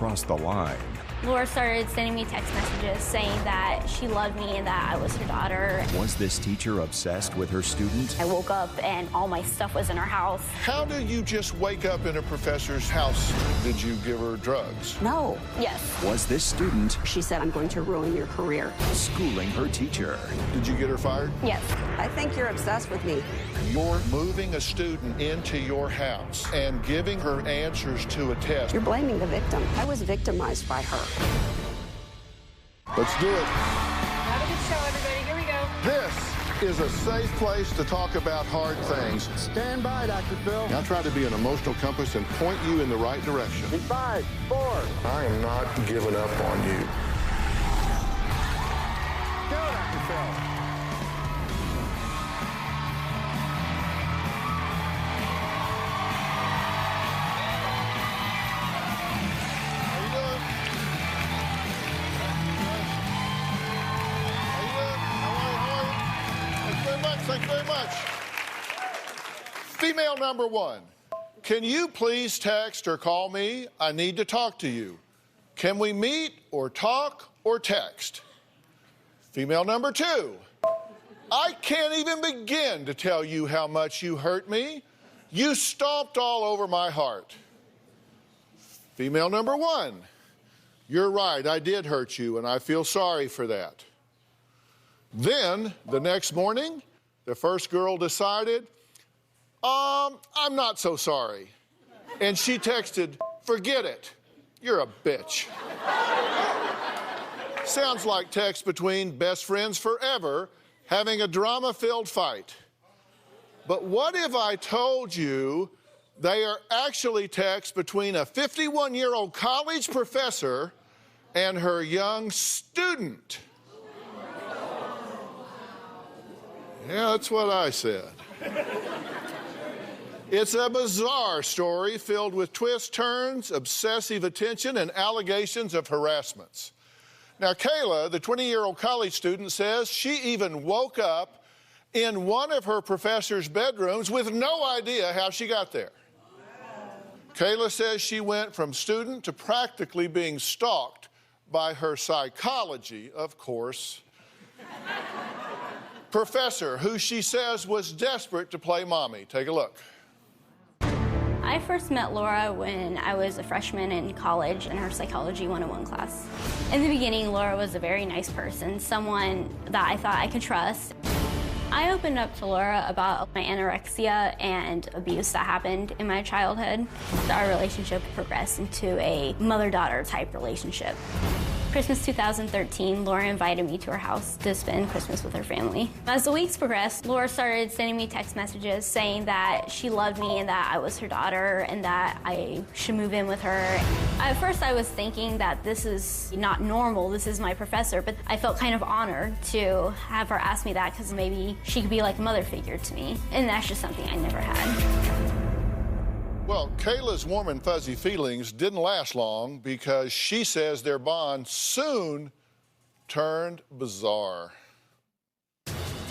crossed the line. Laura started sending me text messages saying that she loved me and that I was her daughter. Was this teacher obsessed with her student? I woke up and all my stuff was in her house. How do you just wake up in a professor's house? Did you give her drugs? No. Yes. Was this student She said, I'm going to ruin your career. schooling her teacher? Did you get her fired? Yes. I think you're obsessed with me. You're moving a student into your house and giving her answers to a test. You're blaming the victim. I was victimized by her. Let's do it. Have a good show, everybody. Here we go. This is a safe place to talk about hard things. Stand by, Dr. Phil. I'll try to be an emotional compass and point you in the right direction. In 5, 4. I am not giving up on you. Go, Dr. Phil. Thank you very much. Female number 1, can you please text or call me? I need to talk to you. Can we meet or talk or text? Female number 2, I can't even begin to tell you how much you hurt me. You stomped all over my heart. Female number 1, you're right, I did hurt you and I feel sorry for that. Then, the next morning, the first girl decided, I'm not so sorry. And she texted, forget it, you're a bitch. Sounds like text between best friends forever having a drama-filled fight. But what if I told you they are actually texts between a 51-year-old college professor and her young student? Yeah, that's what I said. It's a bizarre story filled with twists, turns, obsessive attention, and allegations of harassments. Now, Kayla, the 20-year-old college student, says she even woke up in one of her professor's bedrooms with no idea how she got there. Kayla says she went from student to practically being stalked by her psychology, of course, professor, who she says was desperate to play mommy. Take a look. I first met Laura when I was a freshman in college in her Psychology 101 class. In the beginning, Laura was a very nice person, someone that I thought I could trust. I opened up to Laura about my anorexia and abuse that happened in my childhood. Our relationship progressed into a mother-daughter type relationship. Christmas 2013, Laura invited me to her house to spend Christmas with her family. As the weeks progressed, Laura started sending me text messages saying that she loved me and that I was her daughter and that I should move in with her. At first, I was thinking that this is not normal, this is my professor, but I felt kind of honored to have her ask me that because maybe she could be like a mother figure to me, and that's just something I never had. Well, Kayla's warm and fuzzy feelings didn't last long because she says their bond soon turned bizarre.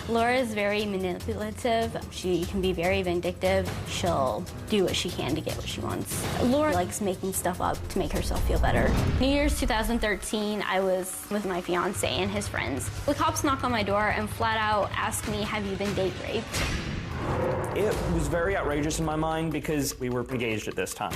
Laura is very manipulative. She can be very vindictive. She'll do what she can to get what she wants. Laura likes making stuff up to make herself feel better. New Year's 2013, I was with my fiance and his friends. The cops knocked on my door and flat out asked me, have you been date raped? It was very outrageous in my mind because we were engaged at this time.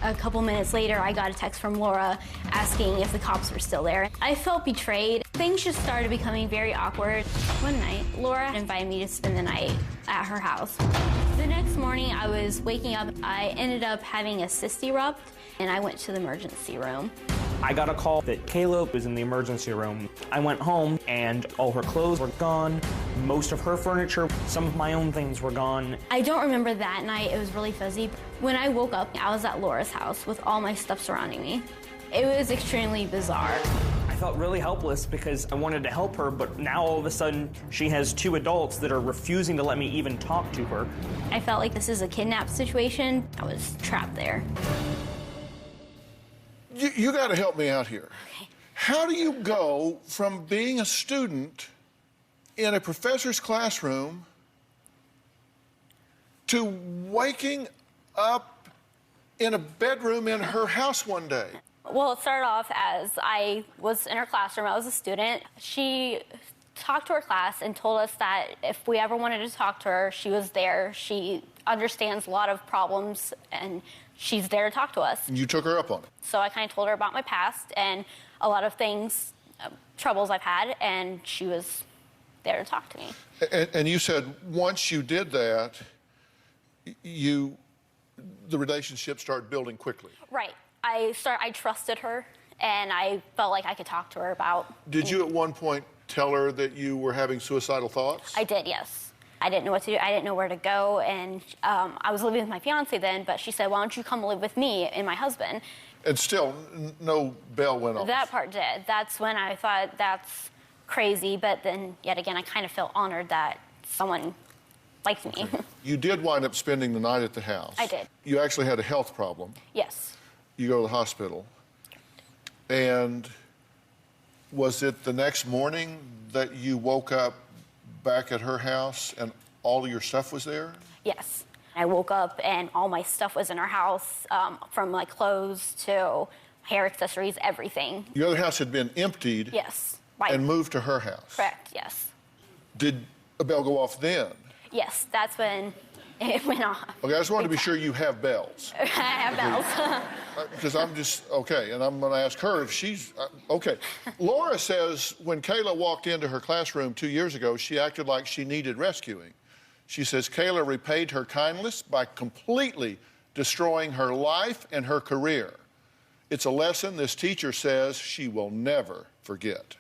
A couple minutes later, I got a text from Laura asking if the cops were still there. I felt betrayed. Things just started becoming very awkward. One night, Laura invited me to spend the night at her house. The next morning, I was waking up. I ended up having a cyst erupt, and I went to the emergency room. I got a call that Kayla was in the emergency room. I went home, and all her clothes were gone. Most of her furniture, some of my own things were gone. I don't remember that night. It was really fuzzy. When I woke up, I was at Laura's house with all my stuff surrounding me. It was extremely bizarre. I felt really helpless because I wanted to help her, but now all of a sudden she has two adults that are refusing to let me even talk to her. I felt like this is a kidnap situation. I was trapped there. You got to help me out here. Okay. How do you go from being a student in a professor's classroom to waking up in a bedroom in her house one day? Well, it started off as I was in her classroom. I was a student. She talked to her class and told us that if we ever wanted to talk to her, she was there. She understands a lot of problems, and she's there to talk to us. You took her up on it. So I kind of told her about my past and a lot of things, troubles I've had, and she was there to talk to me. And you said once you did that, the relationship started building quickly. Right. I trusted her, and I felt like I could talk to her about. Did you at one point tell her that you were having suicidal thoughts? I did, yes. I didn't know what to do. I didn't know where to go, and I was living with my fiance then, but she said, why don't you come live with me and my husband? And still, no bell went off. That part did. That's when I thought that's crazy, but then yet again, I kind of felt honored that someone liked me. Okay. You did wind up spending the night at the house. I did. You actually had a health problem. Yes. You go to the hospital. And was it the next morning that you woke up back at her house and all of your stuff was there? Yes. I woke up and all my stuff was in her house, from my clothes to hair accessories, everything. Your other house had been emptied. Yes. Right. And moved to her house. Correct, yes. Did a bell go off then? Yes, that's when it went off. Okay, I just wanted to be sure you have bells. I have bells. Because I'm just, okay, and I'm going to ask her if she's, okay. Laura says when Kayla walked into her classroom 2 years ago, she acted like she needed rescuing. She says Kayla repaid her kindness by completely destroying her life and her career. It's a lesson this teacher says she will never forget.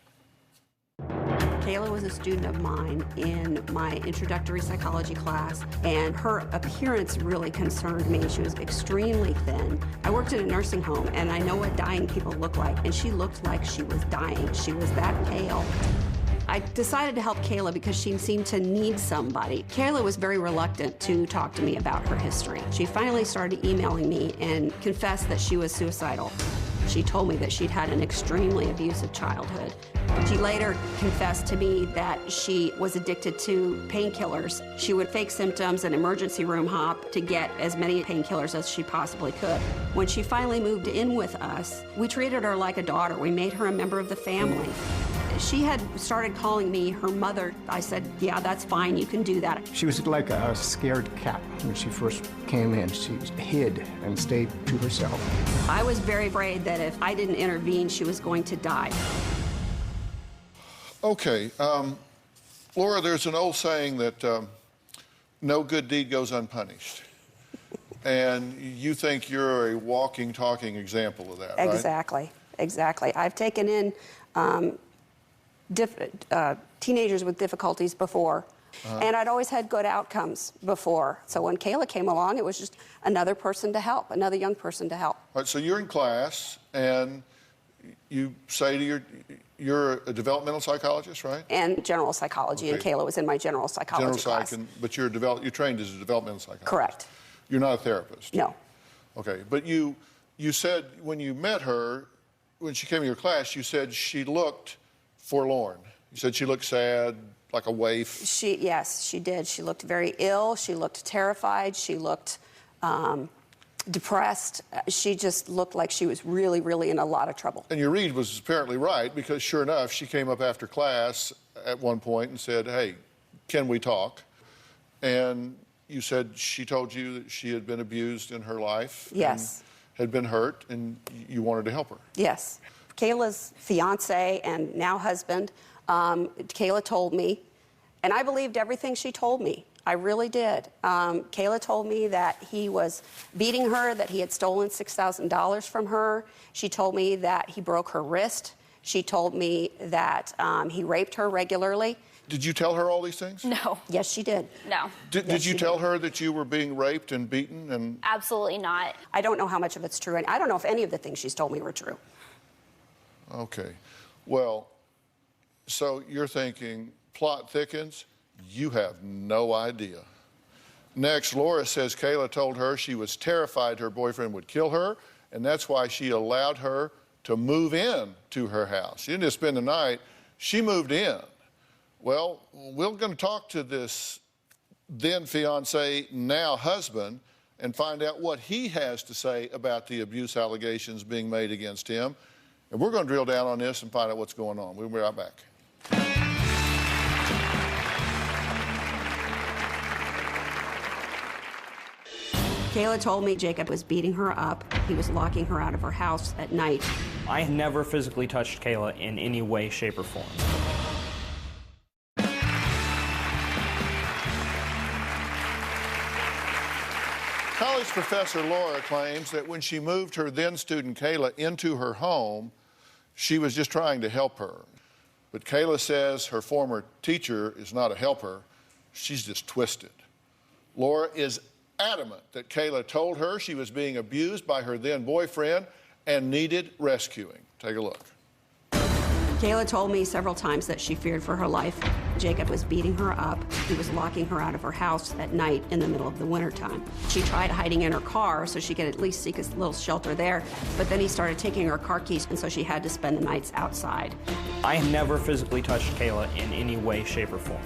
Kayla was a student of mine in my introductory psychology class, and her appearance really concerned me. She was extremely thin. I worked in a nursing home, and I know what dying people look like, and she looked like she was dying. She was that pale. I decided to help Kayla because she seemed to need somebody. Kayla was very reluctant to talk to me about her history. She finally started emailing me and confessed that she was suicidal. She told me that she'd had an extremely abusive childhood. She later confessed to me that she was addicted to painkillers. She would fake symptoms and emergency room hop to get as many painkillers as she possibly could. When she finally moved in with us, we treated her like a daughter. We made her a member of the family. She had started calling me her mother. I said, yeah, that's fine, you can do that. She was like a scared cat when she first came in. She hid and stayed to herself. I was very afraid that if I didn't intervene, she was going to die. Okay, Laura, there's an old saying that no good deed goes unpunished. And you think you're a walking, talking example of that, right? Exactly, exactly. I've taken in teenagers with difficulties before, and I'd always had good outcomes before. So when Kayla came along, it was just another person to help, another young person to help. All right, so you're in class, and you say to you're a developmental psychologist, right? And general psychology, Okay. and Kayla was in my general psychology class. But you're trained as a developmental psychologist. Correct. You're not a therapist. No. Okay, but you said when you met her, when she came to your class, you said she looked forlorn. You said she looked sad, like a waif. Yes, she did. She looked very ill. She looked terrified. She looked depressed. She just looked like she was really, really in a lot of trouble. And your read was apparently right, because sure enough, she came up after class at one point and said, hey, can we talk? And you said she told you that she had been abused in her life. Yes. And had been hurt, and you wanted to help her. Yes. Kayla's fiance and now husband, Kayla told me, and I believed everything she told me. I really did. Kayla told me that he was beating her, that he had stolen $6,000 from her. She told me that he broke her wrist. She told me that he raped her regularly. Did you tell her all these things? No. Yes, she did. No. Did you tell her that you were being raped and beaten? And Absolutely not. I don't know how much of it's true, and I don't know if any of the things she's told me were true. Okay. Well, so you're thinking, plot thickens? You have no idea. Next, Laura says Kayla told her she was terrified her boyfriend would kill her, and that's why she allowed her to move in to her house. She didn't just spend the night, she moved in. Well, we're going to talk to this then fiance, now husband, and find out what he has to say about the abuse allegations being made against him. And we're going to drill down on this and find out what's going on. We'll be right back. Kayla told me Jacob was beating her up. He was locking her out of her house at night. I never physically touched Kayla in any way, shape, or form. College professor Laura claims that when she moved her then student Kayla into her home, she was just trying to help her. But Kayla says her former teacher is not a helper, she's just twisted. Laura is adamant that Kayla told her she was being abused by her then boyfriend and needed rescuing. Take a look. Kayla told me several times that she feared for her life. Jacob was beating her up. He was locking her out of her house at night in the middle of the wintertime. She tried hiding in her car so she could at least seek a little shelter there, but then he started taking her car keys, and so she had to spend the nights outside. I never physically touched Kayla in any way, shape, or form.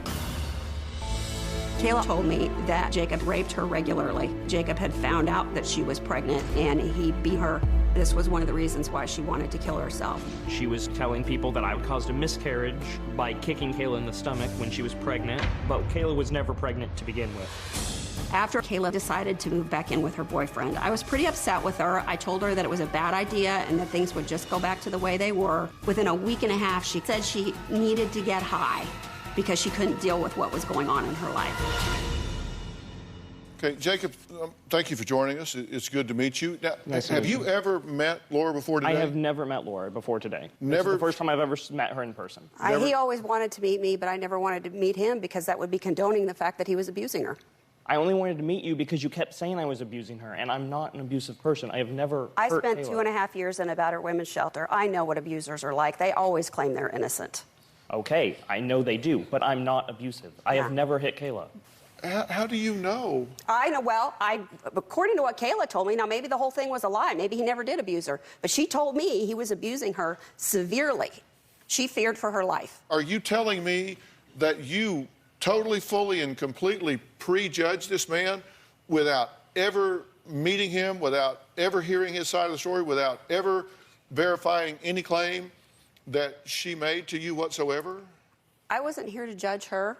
Kayla told me that Jacob raped her regularly. Jacob had found out that she was pregnant, and he beat her. This was one of the reasons why she wanted to kill herself. She was telling people that I caused a miscarriage by kicking Kayla in the stomach when she was pregnant, but Kayla was never pregnant to begin with. After Kayla decided to move back in with her boyfriend, I was pretty upset with her. I told her that it was a bad idea and that things would just go back to the way they were. Within a week and a half, she said she needed to get high because she couldn't deal with what was going on in her life. Okay, Jacob, thank you for joining us. It's good to meet you. Now, have you ever met Laura before today? I have never met Laura before today. Never? This is the first time I've ever met her in person. He always wanted to meet me, but I never wanted to meet him because that would be condoning the fact that he was abusing her. I only wanted to meet you because you kept saying I was abusing her, and I'm not an abusive person. I have never I hurt spent Kayla. 2.5 years in a battered women's shelter. I know what abusers are like. They always claim they're innocent. Okay, I know they do, but I'm not abusive. I have never hit Kayla. How do you know? I know, well, according to what Kayla told me, now maybe the whole thing was a lie. Maybe he never did abuse her. But she told me he was abusing her severely. She feared for her life. Are you telling me that you totally, fully, and completely prejudged this man without ever meeting him, without ever hearing his side of the story, without ever verifying any claim that she made to you whatsoever? I wasn't here to judge her.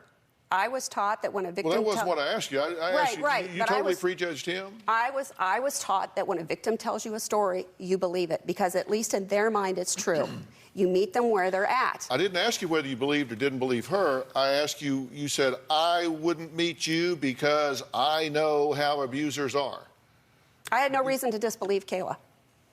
I was taught that when a victim... Well, that wasn't what I asked you. I asked you, right. you totally prejudged him? I was taught that when a victim tells you a story, you believe it, because at least in their mind it's true. You meet them where they're at. I didn't ask you whether you believed or didn't believe her. I asked you, you said, I wouldn't meet you because I know how abusers are. I had no reason to disbelieve Kayla.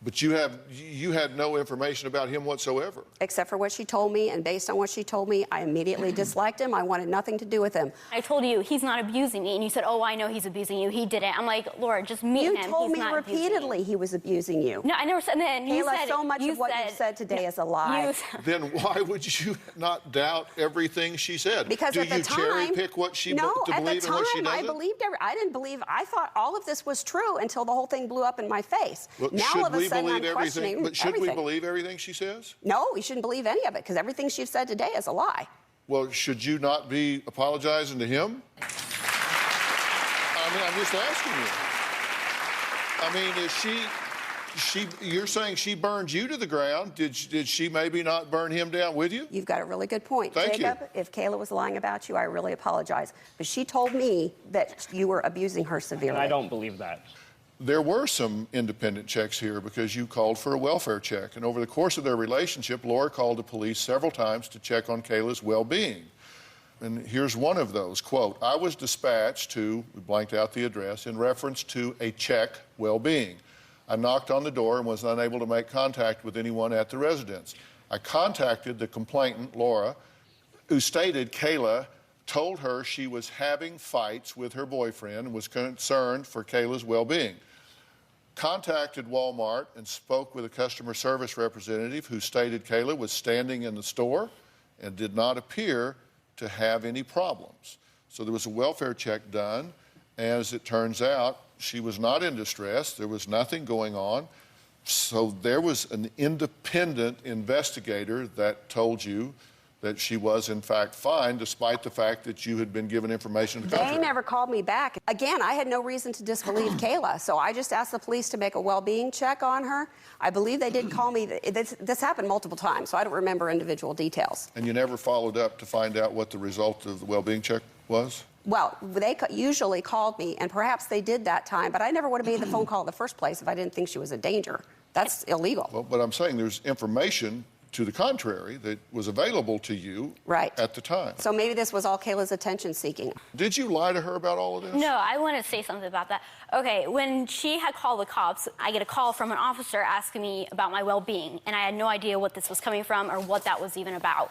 But you had no information about him whatsoever. Except for what she told me, and based on what she told me, I immediately disliked him. I wanted nothing to do with him. I told you he's not abusing me, and you said, oh, I know he's abusing you. He didn't. I'm like, Laura, just meet him. You told He's me not repeatedly he was abusing you. No, I never said that. Kayla, You said, so much of what you said today is a lie. Then why would you not doubt everything she said? Because at the time, do you cherry pick what she to believe and what she doesn't? I believed I didn't believe. I thought all of this was true until the whole thing blew up in my face. Well, now all of a sudden I'm questioning but should everything. we believe everything she says? No, we shouldn't believe any of it, because everything she said today is a lie. Well, should you not be apologizing to him? I mean, I'm just asking you. I mean, is you're saying she burned you to the ground. Did she maybe not burn him down with you? You've got a really good point. Thank Jacob, you. If Kayla was lying about you, I really apologize. But she told me that you were abusing her severely. And I don't believe that. There were some independent checks here because you called for a welfare check. And over the course of their relationship, Laura called the police several times to check on Kayla's well-being. And here's one of those, quote, I was dispatched to, we blanked out the address, in reference to a check well-being. I knocked on the door and was unable to make contact with anyone at the residence. I contacted the complainant, Laura, who stated Kayla told her she was having fights with her boyfriend and was concerned for Kayla's well-being. Contacted Walmart and spoke with a customer service representative who stated Kayla was standing in the store and did not appear to have any problems. So there was a welfare check done, and as it turns out, she was not in distress. There was nothing going on. So there was an independent investigator that told you that she was, in fact, fine, despite the fact that you had been given information to the They contrary. never called me back. Again, I had no reason to disbelieve Kayla, so I just asked the police to make a well-being check on her. I believe they did call me. This happened multiple times, so I don't remember individual details. And you never followed up to find out what the result of the well-being check was? Well, they usually called me, and perhaps they did that time, but I never would have made the phone call in the first place if I didn't think she was a danger. That's illegal. Well, but I'm saying there's information to the contrary that was available to you at the time. So maybe this was all Kayla's attention seeking. Did you lie to her about all of this? No, I want to say something about that. Okay, when she had called the cops, I get a call from an officer asking me about my well-being, and I had no idea what this was coming from or what that was even about.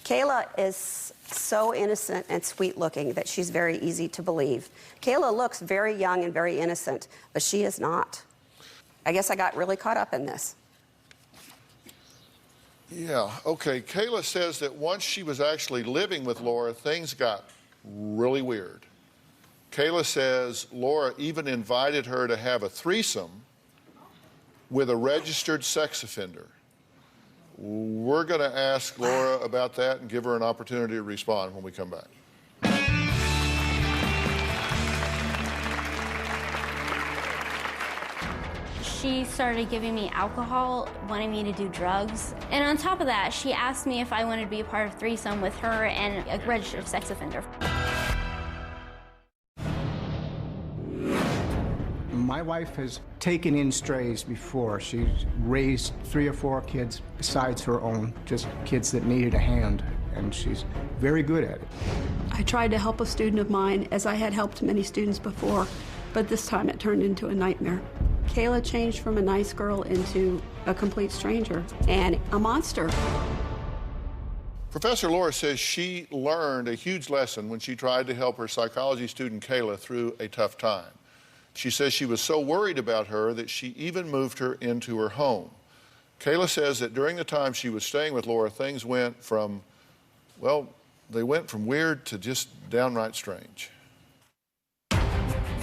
Kayla is so innocent and sweet looking that she's very easy to believe. Kayla looks very young and very innocent, but she is not. I guess I got really caught up in this. Yeah, okay. Kayla says that once she was actually living with Laura, things got really weird. Kayla says Laura even invited her to have a threesome with a registered sex offender. We're going to ask Laura about that and give her an opportunity to respond when we come back. She started giving me alcohol, wanting me to do drugs. And on top of that, she asked me if I wanted to be a part of threesome with her and a registered sex offender. My wife has taken in strays before. She's raised 3 or 4 kids besides her own, just kids that needed a hand, and she's very good at it. I tried to help a student of mine, as I had helped many students before, but this time it turned into a nightmare. Kayla changed from a nice girl into a complete stranger and a monster. Professor Laura says she learned a huge lesson when she tried to help her psychology student Kayla through a tough time. She says she was so worried about her that she even moved her into her home. Kayla says that during the time she was staying with Laura, things went from, well, they went from weird to just downright strange.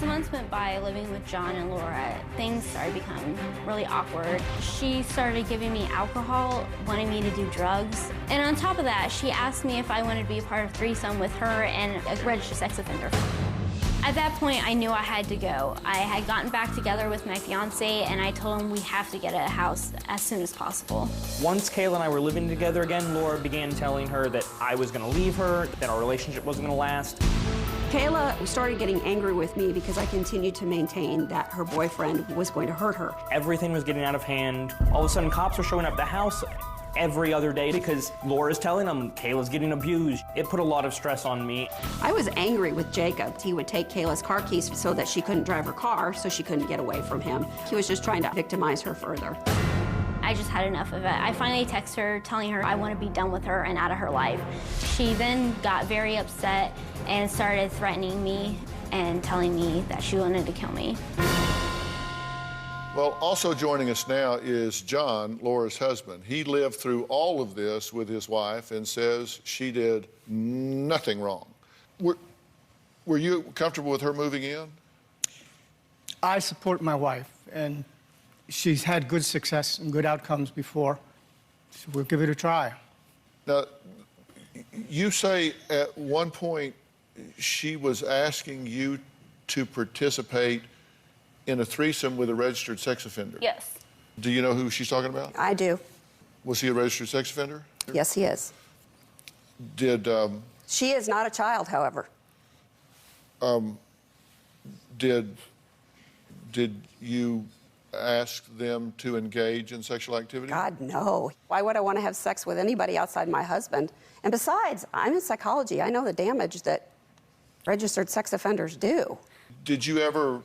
Some months went by living with John and Laura. Things started becoming really awkward. She started giving me alcohol, wanting me to do drugs. And on top of that, she asked me if I wanted to be a part of threesome with her and a registered sex offender. At that point, I knew I had to go. I had gotten back together with my fiance, and I told him we have to get a house as soon as possible. Once Kayla and I were living together again, Laura began telling her that I was going to leave her, that our relationship wasn't going to last. Kayla started getting angry with me because I continued to maintain that her boyfriend was going to hurt her. Everything was getting out of hand. All of a sudden, cops were showing up at the house every other day because Laura's telling them Kayla's getting abused. It put a lot of stress on me. I was angry with Jacob. He would take Kayla's car keys so that she couldn't drive her car, so she couldn't get away from him. He was just trying to victimize her further. I just had enough of it. I finally texted her telling her I want to be done with her and out of her life. She then got very upset and started threatening me and telling me that she wanted to kill me. Well, also joining us now is John, Laura's husband. He lived through all of this with his wife and says she did nothing wrong. Were you comfortable with her moving in? I support my wife, and she's had good success and good outcomes before, so we'll give it a try. Now, you say at one point she was asking you to participate in a threesome with a registered sex offender. Yes. Do you know who she's talking about? I do. Was he a registered sex offender? Yes, he is. Did She is not a child, however. did you ask them to engage in sexual activity? God, no. Why would I want to have sex with anybody outside my husband? And besides, I'm in psychology. I know the damage that registered sex offenders do. Did you ever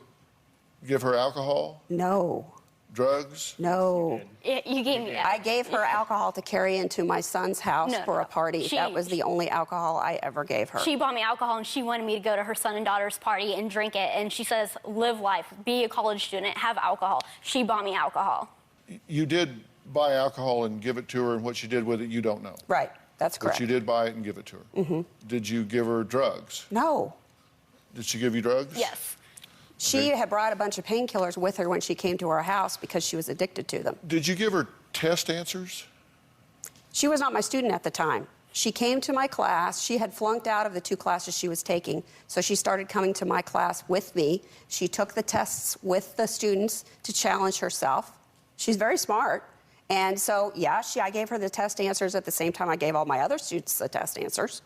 give her alcohol? No. Drugs? No. You gave me that. I gave her alcohol to carry into my son's house for a party. That was the only alcohol I ever gave her. She bought me alcohol, and she wanted me to go to her son and daughter's party and drink it. And she says, live life, be a college student, have alcohol. She bought me alcohol. You did buy alcohol and give it to her, and what she did with it, you don't know. Right, that's correct. But you did buy it and give it to her. Mm-hmm. Did you give her drugs? No. Did she give you drugs? Yes. She had brought a bunch of painkillers with her when she came to our house because she was addicted to them. Did you give her test answers? She was not my student at the time. She came to my class. She had flunked out of the 2 classes she was taking, so she started coming to my class with me. She took the tests with the students to challenge herself. She's very smart. And so, yeah, I gave her the test answers at the same time I gave all my other students the test answers.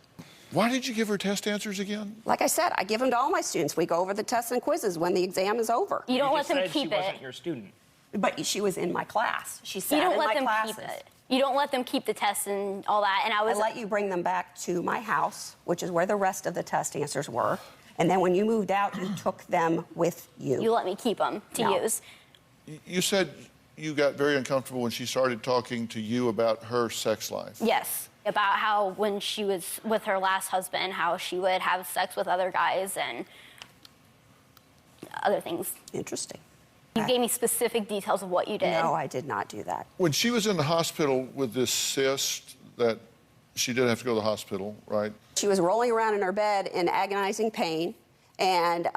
Why did you give her test answers again? Like I said, I give them to all my students. We go over the tests and quizzes when the exam is over. You don't let them said keep she it. wasn't your student. But she was in my class. She sat You don't in let my them classes. keep it. You don't let them keep the tests and all that. And I let you bring them back to my house, which is where the rest of the test answers were. And then when you moved out, you took them with you. You let me keep them to use. You said you got very uncomfortable when she started talking to you about her sex life. Yes. About how when she was with her last husband, how she would have sex with other guys and other things. Interesting. You gave me specific details of what you did. No, I did not do that. When she was in the hospital with this cyst, that she did have to go to the hospital, right? She was rolling around in her bed in agonizing pain and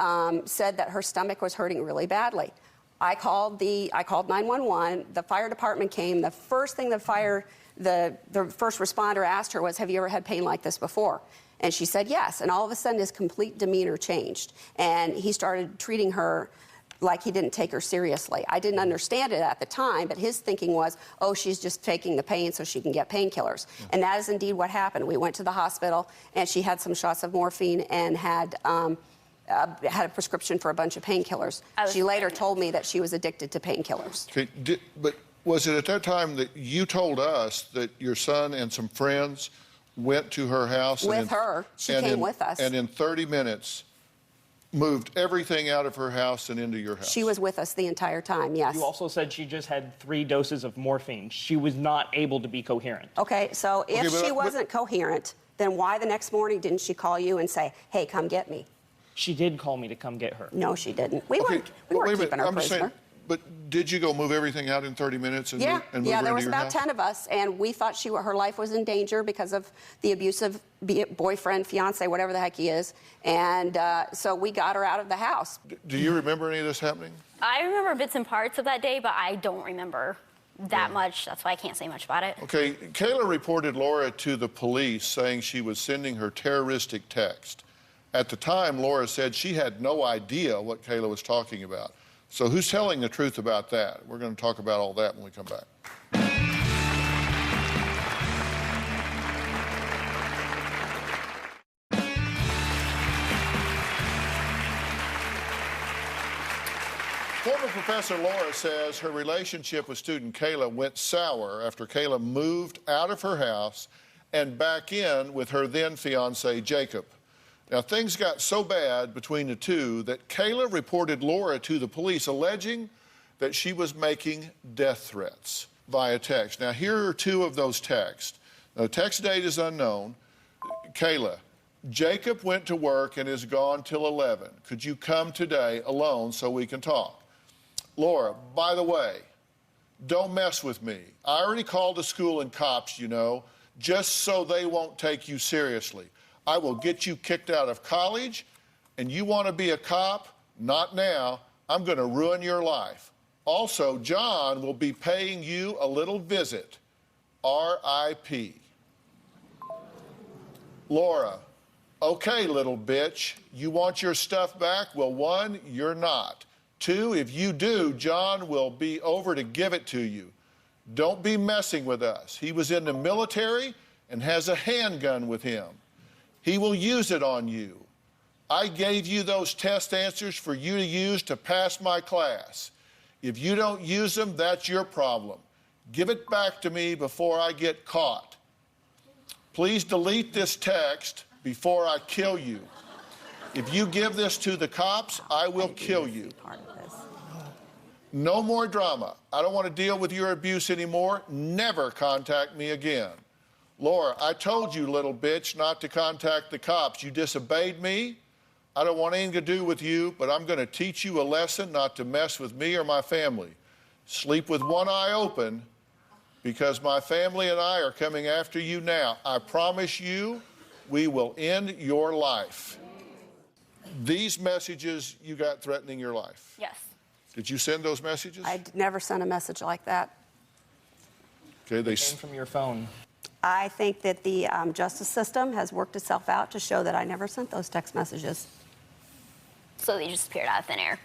said that her stomach was hurting really badly. I called 911. The fire department came. The first thing the first responder asked her was, "Have you ever had pain like this before?" And she said yes. And all of a sudden, his complete demeanor changed, and he started treating her like he didn't take her seriously. I didn't understand it at the time, but his thinking was, oh, she's just taking the pain so she can get painkillers. And that is indeed what happened. We went to the hospital, and she had some shots of morphine and had a prescription for a bunch of painkillers. She later told me that she was addicted to painkillers. Okay, but was it at that time that you told us that your son and some friends went to her house? With her. She came with us. And in 30 minutes, moved everything out of her house and into your house? She was with us the entire time, yes. You also said she just had 3 doses of morphine. She was not able to be coherent. Okay, so if she wasn't coherent, then why the next morning didn't she call you and say, hey, come get me? She did call me to come get her. No, she didn't. We weren't keeping her prisoner. But did you go move everything out in 30 minutes and move her there into was your about house? 10 of us, and we thought her life was in danger because of the abusive boyfriend, fiance, whatever the heck he is, and so we got her out of the house. Do you remember any of this happening? I remember bits and parts of that day, but I don't remember that much. That's why I can't say much about it. Okay, Kayla reported Laura to the police saying she was sending her terroristic text. At the time, Laura said she had no idea what Kayla was talking about. So who's telling the truth about that? We're going to talk about all that when we come back. Former Professor Laura says her relationship with student Kayla went sour after Kayla moved out of her house and back in with her then fiancé, Jacob. Now, things got so bad between the two that Kayla reported Laura to the police, alleging that she was making death threats via text. Now, here are 2 of those texts. Now, the text date is unknown. Kayla, Jacob went to work and is gone till 11. Could you come today alone so we can talk? Laura, by the way, don't mess with me. I already called the school and cops, you know, just so they won't take you seriously. I will get you kicked out of college, and you want to be a cop? Not now. I'm going to ruin your life. Also, John will be paying you a little visit. R.I.P. Laura, okay, little bitch. You want your stuff back? Well, 1, you're not. 2, if you do, John will be over to give it to you. Don't be messing with us. He was in the military and has a handgun with him. He will use it on you. I gave you those test answers for you to use to pass my class. If you don't use them, that's your problem. Give it back to me before I get caught. Please delete this text before I kill you. If you give this to the cops, I will kill you. No more drama. I don't want to deal with your abuse anymore. Never contact me again. Laura, I told you, little bitch, not to contact the cops. You disobeyed me. I don't want anything to do with you, but I'm going to teach you a lesson not to mess with me or my family. Sleep with one eye open because my family and I are coming after you now. I promise you, we will end your life. These messages you got threatening your life. Yes. Did you send those messages? I never sent a message like that. Okay, They came from your phone. I think that the justice system has worked itself out to show that I never sent those text messages. So they just appeared out of thin air.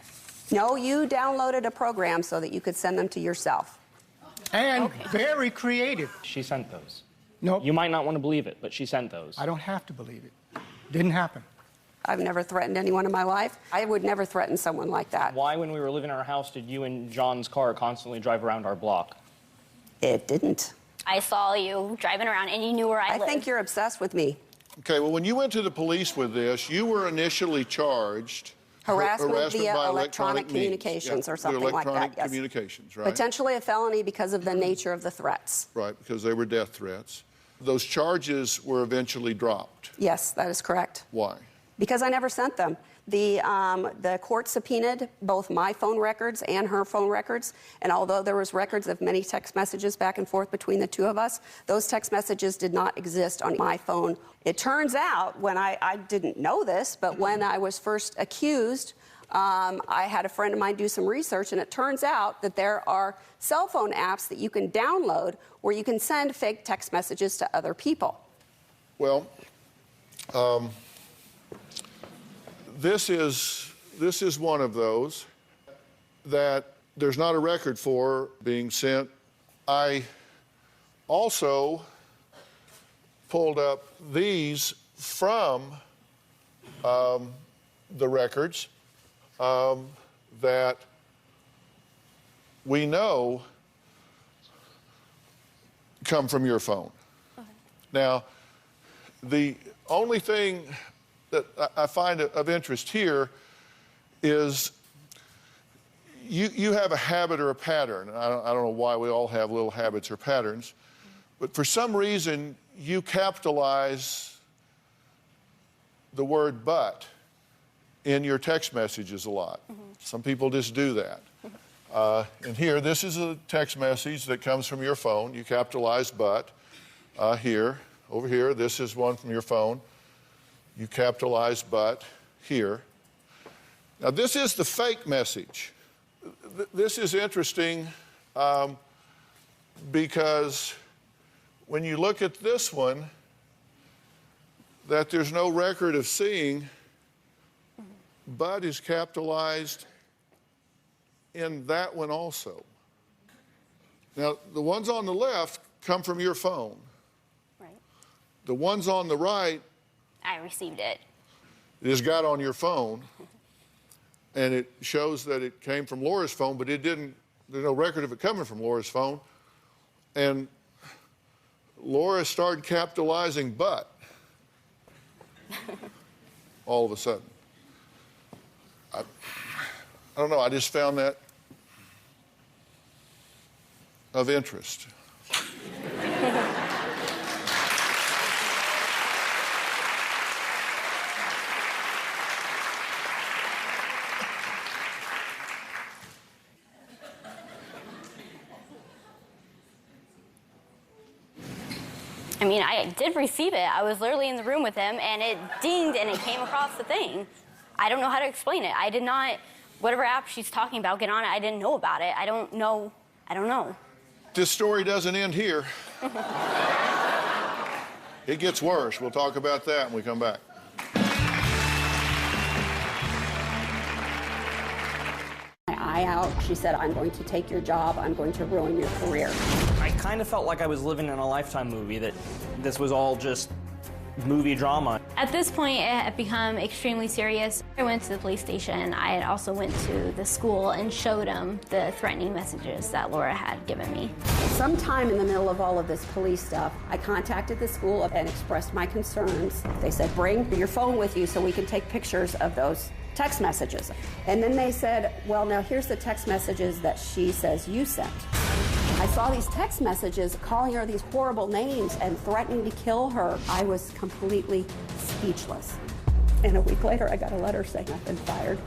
No, you downloaded a program so that you could send them to yourself. And very creative. She sent those. Nope. You might not want to believe it, but she sent those. I don't have to believe it. Didn't happen. I've never threatened anyone in my life. I would never threaten someone like that. Why, when we were living in our house, did you and John's car constantly drive around our block? It didn't. I saw you driving around, and you knew where I lived. I think you're obsessed with me. Okay, well, when you went to the police with this, you were initially charged Harassment via by electronic means. communications or something like that, Electronic yes. communications, right? Potentially a felony because of the nature of the threats. Right, because they were death threats. Those charges were eventually dropped. Yes, that is correct. Why? Because I never sent them. The court subpoenaed both my phone records and her phone records, and although there was records of many text messages back and forth between the two of us, those text messages did not exist on my phone. It turns out, when I didn't know this, but when I was first accused, I had a friend of mine do some research, and it turns out that there are cell phone apps that you can download where you can send fake text messages to other people. Well, this is one of those that there's not a record for being sent. I also pulled up these from the records that we know come from your phone. Okay. Now, the only thing that I find of interest here is you have a habit or a pattern. I don't know why we all have little habits or patterns, but for some reason you capitalize the word "but" in your text messages a lot. Mm-hmm. Some people just do that. And here, this is a text message that comes from your phone. You capitalize "but." Here, over here, this is one from your phone. You capitalize "but" here. Now, this is the fake message. This is interesting because when you look at this one, that there's no record of seeing, "but" is capitalized in that one also. Now, the ones on the left come from your phone. Right. The ones on the right, I received it. It just got on your phone, and it shows that it came from Laura's phone, but it didn't, there's no record of it coming from Laura's phone. And Laura started capitalizing "but" all of a sudden. I don't know, I just found that of interest. I mean, I did receive it. I was literally in the room with him, and it dinged, and it came across the thing. I don't know how to explain it. I did not, whatever app she's talking about, get on it. I didn't know about it. I don't know. This story doesn't end here. It gets worse. We'll talk about that when we come back. My eye out, she said, "I'm going to take your job. I'm going to ruin your career." I kind of felt like I was living in a Lifetime movie, that this was all just movie drama. At this point, it had become extremely serious. I went to the police station. I had also went to the school and showed them the threatening messages that Laura had given me. Sometime in the middle of all of this police stuff, I contacted the school and expressed my concerns. They said, "Bring your phone with you so we can take pictures of those text messages." And then they said, "Well, now here's the text messages that she says you sent." I saw these text messages calling her these horrible names and threatening to kill her. I was completely speechless. And a week later, I got a letter saying I've been fired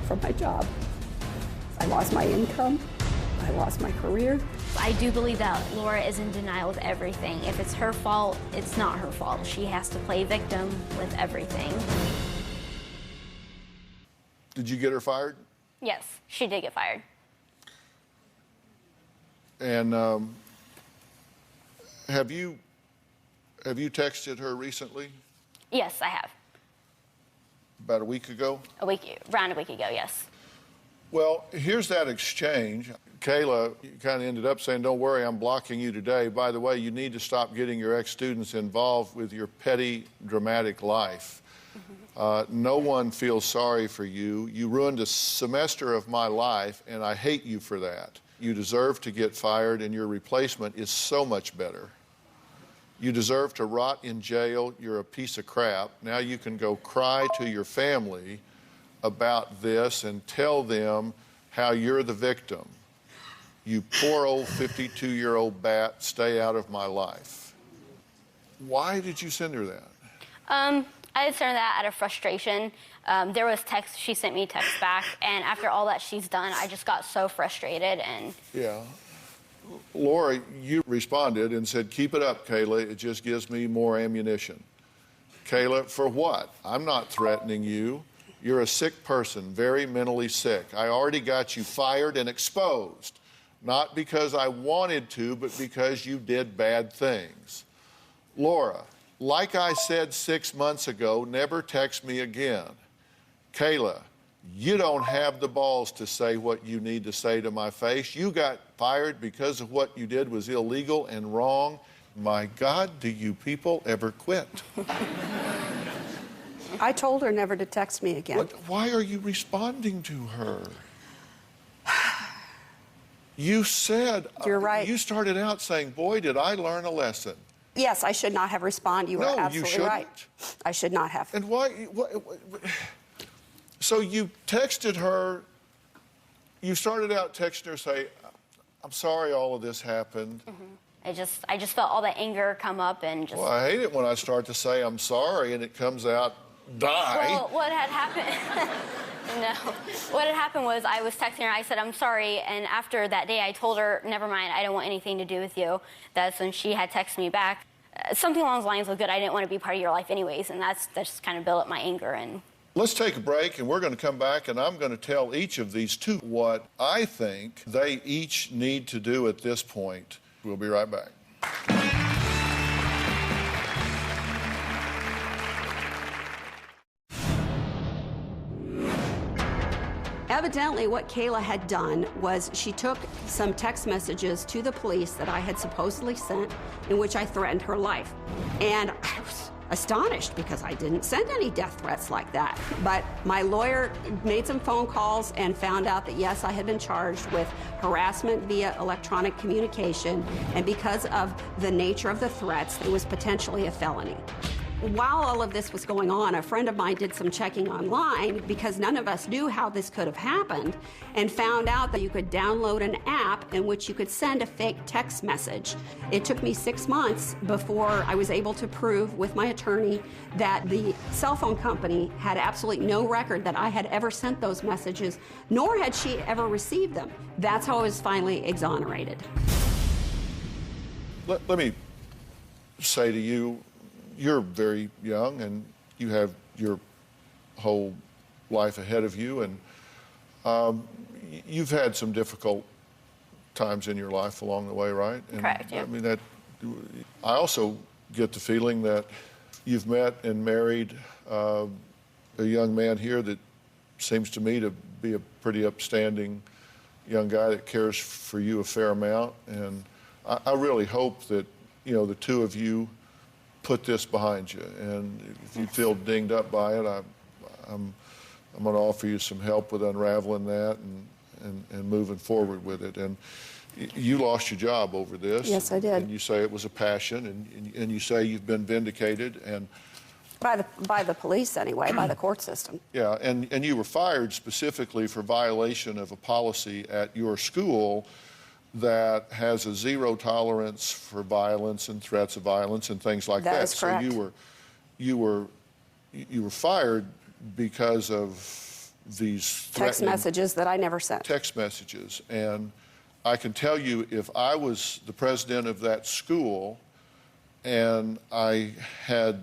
from my job. I lost my income. I lost my career. I do believe that Laura is in denial of everything. If it's her fault, it's not her fault. She has to play victim with everything. Did you get her fired? Yes, she did get fired. And have you Have you texted her recently? Yes, I have. About a week ago? Around a week ago, yes. Well, here's that exchange. Kayla kind of ended up saying, don't worry, I'm blocking you today. By the way, you need to stop getting your ex-students involved with your petty, dramatic life. No one feels sorry for you. You ruined a semester of my life, and I hate you for that. You deserve to get fired, and your replacement is so much better. You deserve to rot in jail. You're a piece of crap. Now you can go cry to your family about this and tell them how you're the victim. You poor old 52-year-old bat, stay out of my life. Why did you send her that? I had sent her that out of frustration. There was text, she sent me text back, and after all that she's done, I just got so frustrated and... Yeah. Laura, you responded and said, keep it up, Kayla, it just gives me more ammunition. Kayla, for what? I'm not threatening you. You're a sick person, very mentally sick. I already got you fired and exposed, not because I wanted to, but because you did bad things. Laura, like I said 6 months ago, never text me again. Kayla, you don't have the balls to say what you need to say to my face. You got fired because of what you did was illegal and wrong. My God, do you people ever quit? I told her never to text me again. Why are you responding to her? You said... You're right. You started out saying, boy, did I learn a lesson. Yes, I should not have responded. You are absolutely you shouldn't. right. I should not have. And why... So you texted her, you started out texting her, say, I'm sorry all of this happened. I just felt all the anger come up and just... Well, I hate it when I start to say I'm sorry and it comes out, die. Well, what had happened... No. What had happened was I was texting her, I said, I'm sorry, and after that day I told her, never mind, I don't want anything to do with you. That's when she had texted me back. Something along those lines was good, I didn't want to be part of your life anyways, and that just kind of built up my anger and... Let's take a break, and we're going to come back, and I'm going to tell each of these two what I think they each need to do at this point. We'll be right back. Evidently, what Kayla had done was she took some text messages to the police that I had supposedly sent in which I threatened her life. And I was astonished because I didn't send any death threats like that. But my lawyer made some phone calls and found out that, yes, I had been charged with harassment via electronic communication, and because of the nature of the threats, it was potentially a felony. While all of this was going on, a friend of mine did some checking online because none of us knew how this could have happened, and found out that you could download an app in which you could send a fake text message. It took me 6 months before I was able to prove with my attorney that the cell phone company had absolutely no record that I had ever sent those messages, nor had she ever received them. That's how I was finally exonerated. Let me say to you, you're very young and you have your whole life ahead of you, and you've had some difficult times in your life along the way, right? And correct, yeah. I mean, I also get the feeling that you've met and married a young man here that seems to me to be a pretty upstanding young guy that cares for you a fair amount, and I really hope that, you know, the two of you put this behind you, and if you feel dinged up by it, I'm going to offer you some help with unraveling that and moving forward with it. And you lost your job over this. Yes, I did. And you say it was a passion, and you say you've been vindicated, and By the police anyway, by the court system. yeah, and you were fired specifically for violation of a policy at your school that has a zero tolerance for violence and threats of violence and things like that. That is correct. So you were fired because of these Text messages that I never sent. text messages. And I can tell you, if I was the president of that school and I had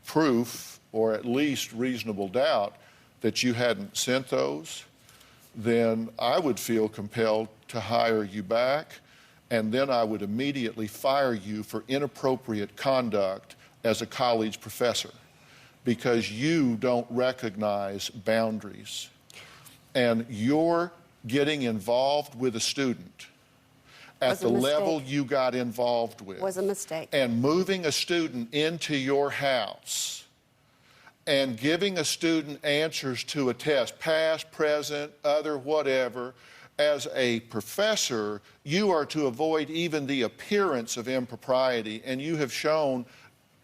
proof or at least reasonable doubt that you hadn't sent those, then I would feel compelled to hire you back, and then I would immediately fire you for inappropriate conduct as a college professor because you don't recognize boundaries. And you're getting involved with a student at the level you got involved with. Was a mistake. And moving a student into your house and giving a student answers to a test, past, present, other, whatever. As a professor, you are to avoid even the appearance of impropriety, and you have shown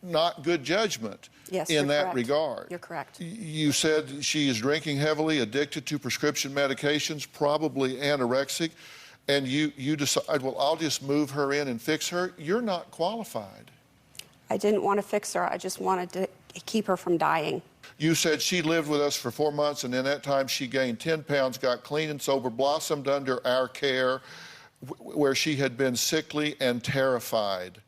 not good judgment in that regard. You're correct. You said she is drinking heavily, addicted to prescription medications, probably anorexic, and you decide, well, I'll just move her in and fix her. You're not qualified. I didn't want to fix her. I just wanted to keep her from dying. You said she lived with us for 4 months, and in that time she gained 10 pounds, got clean and sober, blossomed under our care, where she had been sickly and terrified.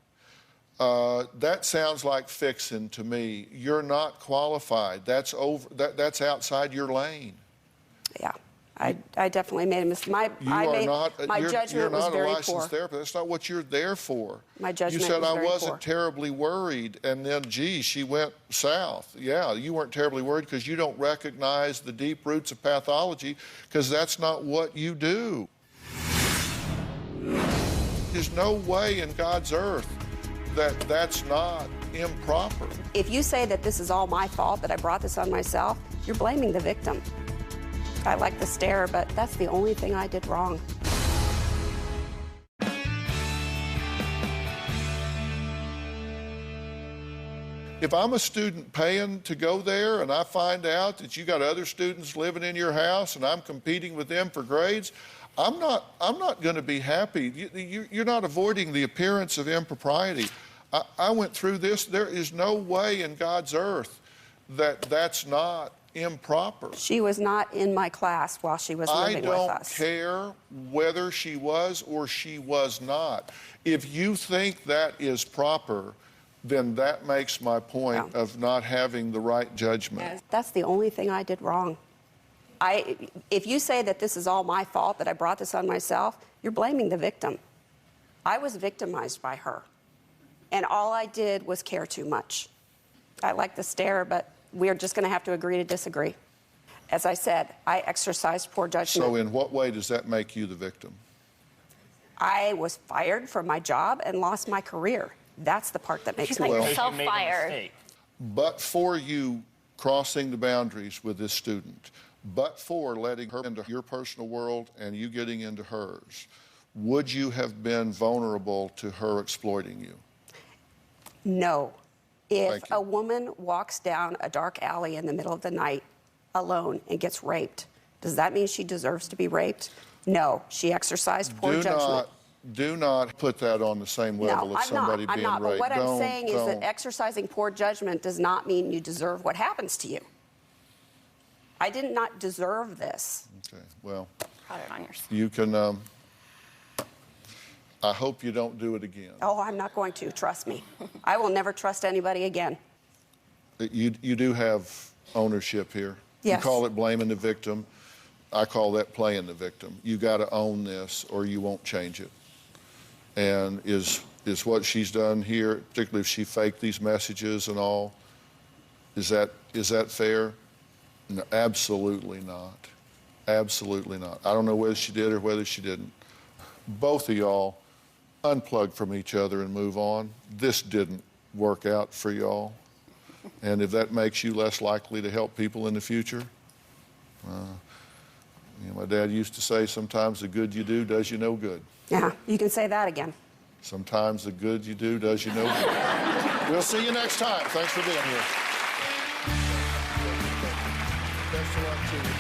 That sounds like fixing to me. You're not qualified. That's that's outside your lane. Yeah, I definitely made a mistake. My judgment was very poor. You're not a licensed therapist. That's not what you're there for. My judgment was very poor. You said I wasn't poor. terribly worried, and then, gee, she went south. Yeah, you weren't terribly worried because you don't recognize the deep roots of pathology because that's not what you do. There's no way in God's earth that that's not improper. If you say that this is all my fault, that I brought this on myself, you're blaming the victim. I like the stare, but that's the only thing I did wrong. If I'm a student paying to go there and I find out that you got other students living in your house and I'm competing with them for grades, I'm not going to be happy. You're not avoiding the appearance of impropriety. I went through this. There is no way in God's earth that that's not improper. She was not in my class while she was living with us. I don't care whether she was or she was not. If you think that is proper, then that makes my point of not having the right judgment. That's the only thing I did wrong. If you say that this is all my fault, that I brought this on myself, you're blaming the victim. I was victimized by her, and all I did was care too much. I like the stare, but we're just going to have to agree to disagree. As I said, I exercised poor judgment. So in what way does that make you the victim? I was fired from my job and lost my career. That's the part that makes me self-fired. But for you crossing the boundaries with this student, but for letting her into your personal world and you getting into hers, would you have been vulnerable to her exploiting you? No. If a woman walks down a dark alley in the middle of the night alone and gets raped, does that mean she deserves to be raped? No. She exercised poor judgment. Do not put that on the same level of somebody being raped. But what I'm saying is that exercising poor judgment does not mean you deserve what happens to you. I did not deserve this. Okay, well, Put it on yourself. you can, I hope you don't do it again. Oh, I'm not going to, trust me. I will never trust anybody again. You do have ownership here. Yes. You call it blaming the victim. I call that playing the victim. You got to own this or you won't change it. And is what she's done here, particularly if she faked these messages and all, is that fair? No, absolutely not. Absolutely not. I don't know whether she did or whether she didn't. Both of y'all unplug from each other and move on. This didn't work out for y'all. And if that makes you less likely to help people in the future, my dad used to say, sometimes the good you do does you no good. Yeah, you can say that again. Sometimes the good you do does you no good. We'll see you next time. Thanks for being here. Best of luck to you.